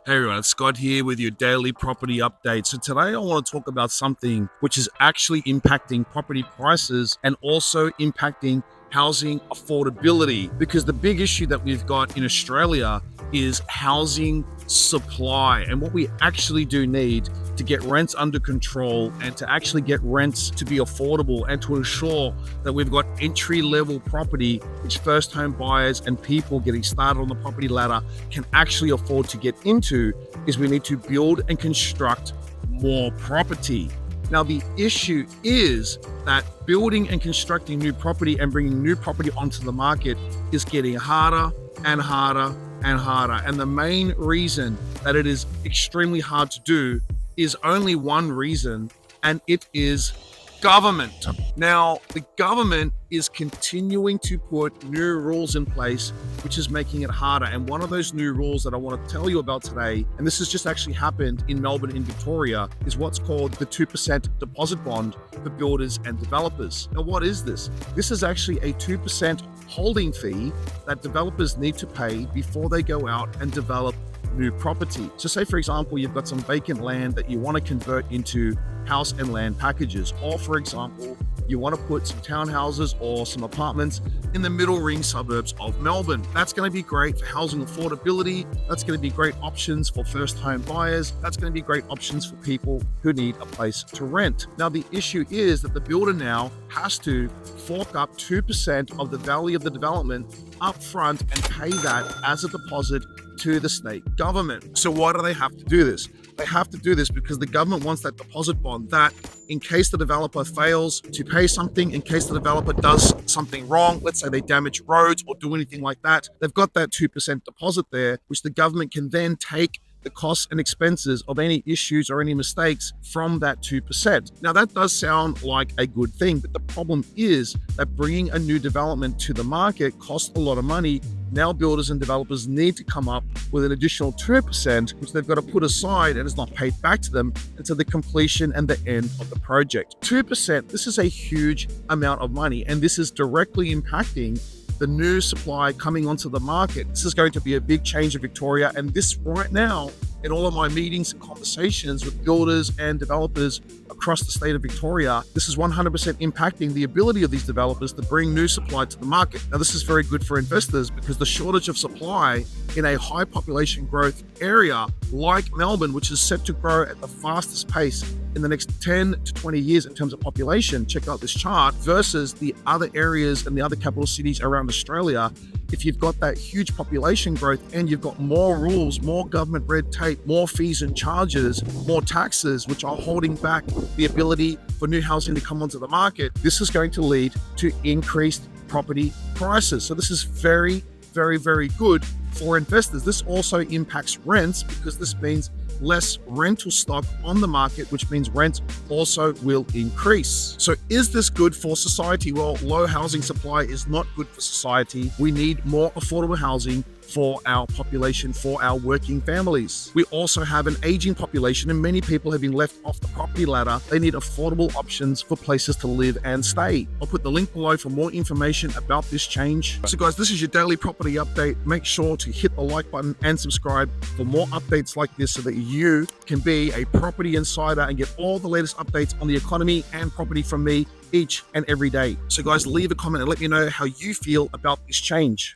Hey everyone, it's Scott here with your daily property update. So today I want to talk about something which is actually impacting property prices and also impacting housing affordability, because the big issue that we've got in Australia is housing supply, and what we actually do need to get rents under control and to actually get rents to be affordable and to ensure that we've got entry-level property which first home buyers and people getting started on the property ladder can actually afford to get into, is we need to build and construct more property. Now, the issue is that building and constructing new property and bringing new property onto the market is getting harder and harder and harder. And the main reason that it is extremely hard to do is only one reason, and it is government. Now, the government is continuing to put new rules in place, which is making it harder. And one of those new rules that I want to tell you about today, and this has just actually happened in Melbourne, in Victoria, is what's called the 2% deposit bond for builders and developers. Now, what is this? This is actually a 2% holding fee that developers need to pay before they go out and develop new property. So say, for example, you've got some vacant land that you want to convert into house and land packages, or for example, you want to put some townhouses or some apartments in the middle ring suburbs of Melbourne. That's going to be great for housing affordability. That's going to be great options for first home buyers. That's going to be great options for people who need a place to rent. Now, the issue is that the builder now has to fork up 2% of the value of the development up front and pay that as a deposit to the state government. So why do they have to do this? They have to do this because the government wants that deposit bond, that in case the developer fails to pay something, in case the developer does something wrong, let's say they damage roads or do anything like that, they've got that 2% deposit there, which the government can then take the costs and expenses of any issues or any mistakes from that 2%. Now, that does sound like a good thing, but the problem is that bringing a new development to the market costs a lot of money. Now builders and developers need to come up with an additional 2%, which they've got to put aside and is not paid back to them until the completion and the end of the project. 2%, this is a huge amount of money, and this is directly impacting the new supply coming onto the market. This is going to be a big change in Victoria, and this right now, in all of my meetings and conversations with builders and developers across the state of Victoria, this is 100% impacting the ability of these developers to bring new supply to the market. Now, this is very good for investors because the shortage of supply in a high population growth area like Melbourne, which is set to grow at the fastest pace in the next 10 to 20 years in terms of population, check out this chart, versus the other areas and the other capital cities around Australia. If you've got that huge population growth and you've got more rules, more government red tape, more fees and charges, more taxes, which are holding back the ability for new housing to come onto the market, this is going to lead to increased property prices. So this is very, very, very good for investors. This also impacts rents because this means less rental stock on the market, which means rent also will increase. So is this good for society? Well, low housing supply is not good for society. We need more affordable housing for our population, for our working families. We also have an aging population and many people have been left off the property ladder. They need affordable options for places to live and stay. I'll put the link below for more information about this change. So guys, this is your daily property update. Make sure to hit the like button and subscribe for more updates like this so that you can be a property insider and get all the latest updates on the economy and property from me each and every day. So guys, leave a comment and let me know how you feel about this change.